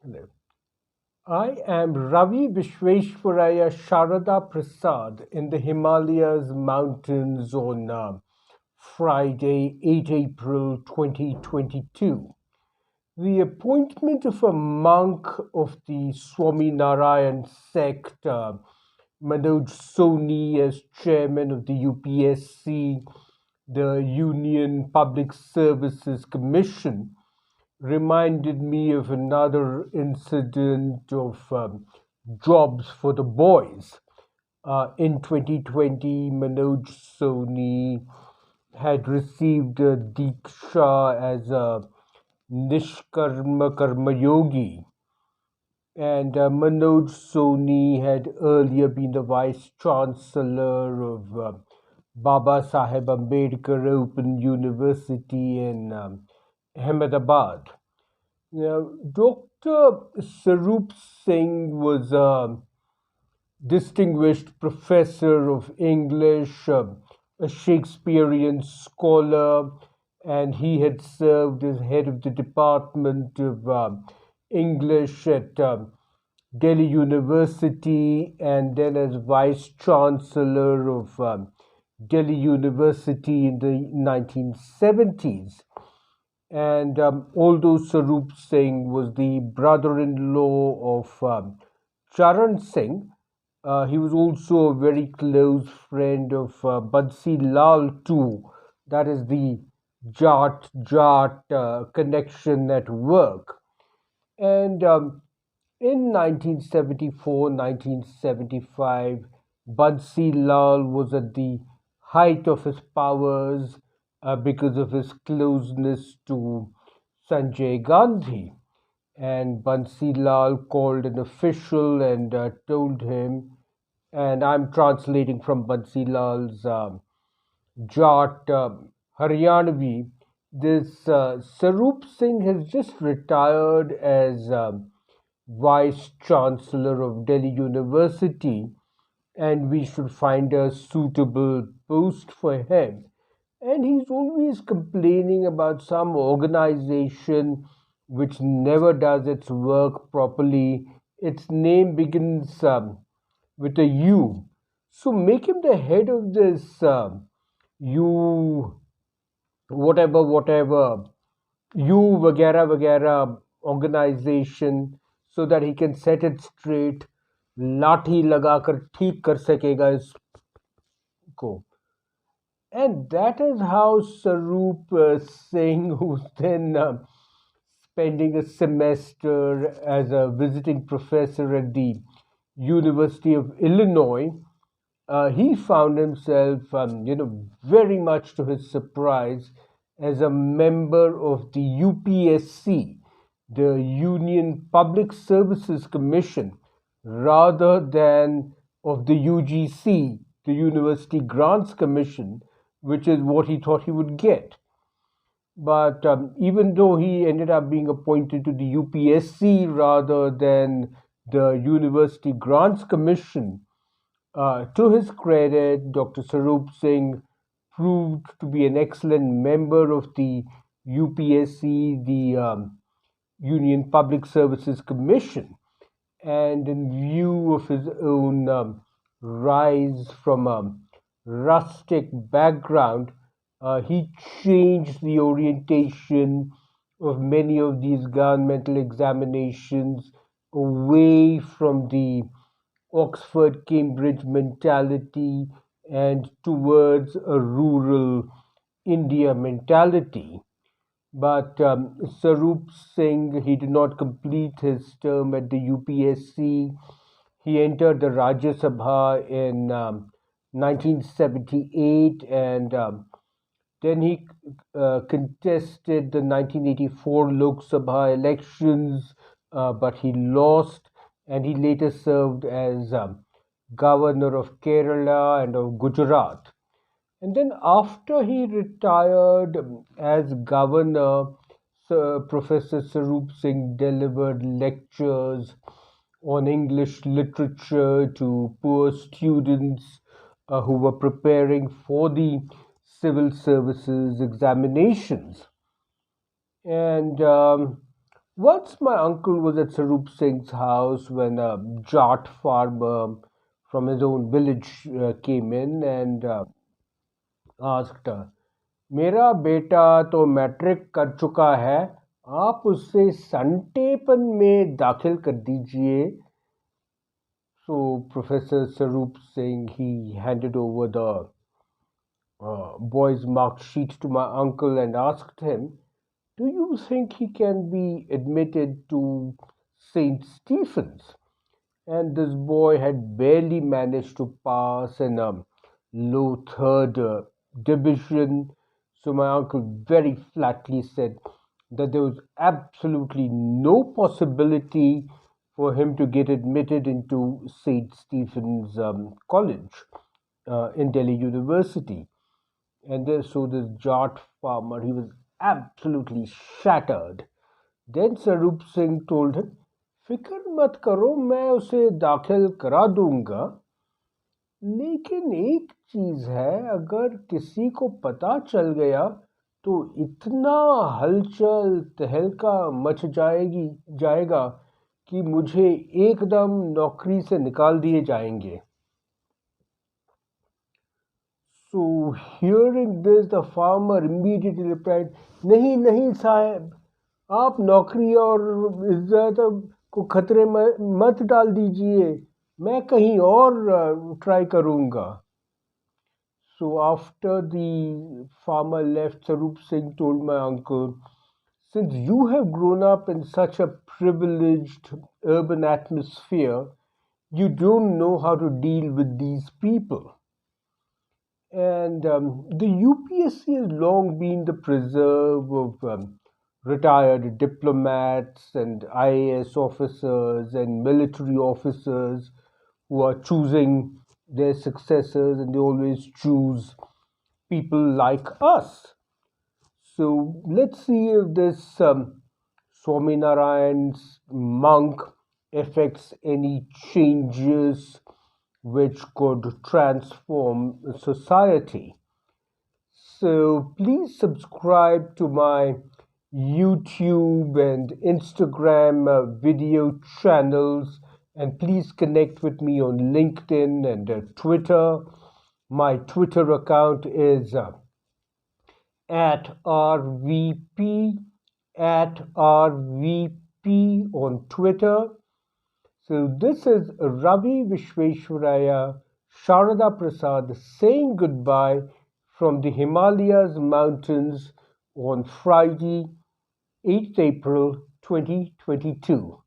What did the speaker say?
Hello. I am Ravi Visvesvaraya Sharada Prasad in the Himalayas mountains on Friday, 8 April 2022. The appointment of a monk of the Swaminarayan sect, Manoj Soni, as chairman of the UPSC, the Union Public Services Commission, reminded me of another incident of jobs for the boys. In 2020, Manoj Soni had received a Diksha as a Nishkarma Karma Yogi, and Manoj Soni had earlier been the vice chancellor of Baba Saheb Ambedkar Open University in Ahmedabad. Now, Dr. Sarup Singh was a distinguished professor of English, a Shakespearean scholar, and he had served as head of the Department of English at Delhi University and then as vice chancellor of Delhi University in the 1970s. And although Sarup Singh was the brother in law of Charan Singh, he was also a very close friend of Bansi Lal too. That is the Jat connection at work. And in 1974, 1975, Bansi Lal was at the height of his powers because of his closeness to Sanjay Gandhi. And Bansi Lal called an official and told him, and I'm translating from Bansi Lal's Jat Haryanvi, this Sarup Singh has just retired as Vice Chancellor of Delhi University, and we should find a suitable post for him. And he's always complaining about some organization which never does its work properly. Its name begins with a U. So make him the head of this U, whatever, U Vagera Vagera organization so that he can set it straight. लाठी लगाकर ठीक कर सकेगा इसको. And that is how Sarup Singh, who's then spending a semester as a visiting professor at the University of Illinois, he found himself, very much to his surprise, as a member of the UPSC, the Union Public Services Commission, rather than of the UGC, the University Grants Commission, which is what he thought he would get. But even though he ended up being appointed to the UPSC rather than the University Grants Commission, to his credit, Dr. Sarup Singh proved to be an excellent member of the UPSC, the Union Public Services Commission. And in view of his own rise from a rustic background, he changed the orientation of many of these governmental examinations away from the Oxford Cambridge mentality and towards a rural India mentality. But Sarup Singh, he did not complete his term at the UPSC. He entered the Rajya Sabha in 1978 and then he contested the 1984 Lok Sabha elections, but he lost, and he later served as governor of Kerala and of Gujarat. And then after he retired as governor, Professor Sarup Singh delivered lectures on English literature to poor students who were preparing for the civil services examinations. And Once my uncle was at Sarup Singh's house when a Jat farmer from his own village came in and asked, मेरा बेटा तो matric कर चुका है, आप उसे संटेपन में दाखिल कर दीजिए. So Professor Sarup Singh, he handed over the boy's marked sheet to my uncle and asked him, do you think he can be admitted to St. Stephen's? And this boy had barely managed to pass in a low third division. So my uncle very flatly said that there was absolutely no possibility for him to get admitted into St. Stephen's College in Delhi University. And so this Jat farmer, he was absolutely shattered. Then Sarup Singh told him, फिक्र मत करो, मैं उसे दाखिल करा दूंगा. लेकिन एक चीज है, अगर किसी को पता चल गया तो इतना हलचल तहलका मच जाएगा कि मुझे एकदम नौकरी से निकाल दिए जाएंगे. So hearing this, the farmer immediately replied, नहीं नहीं साहब, आप नौकरी और इज्जत को खतरे में मत डाल दीजिए, मैं कहीं और ट्राई करूंगा. So after the farmer left, Sarup Singh told my uncle, since you have grown up in such a privileged urban atmosphere, you don't know how to deal with these people. And the UPSC has long been the preserve of retired diplomats and IAS officers and military officers who are choosing their successors, and they always choose people like us. So let's see if this Swaminarayan's monk affects any changes which could transform society. So please subscribe to my YouTube and Instagram video channels, and please connect with me on LinkedIn and Twitter. My Twitter account is at RVP at RVP on Twitter. So this is Ravi Visvesvaraya, Sharada Prasad saying goodbye from the Himalayas mountains on Friday, 8th April 2022.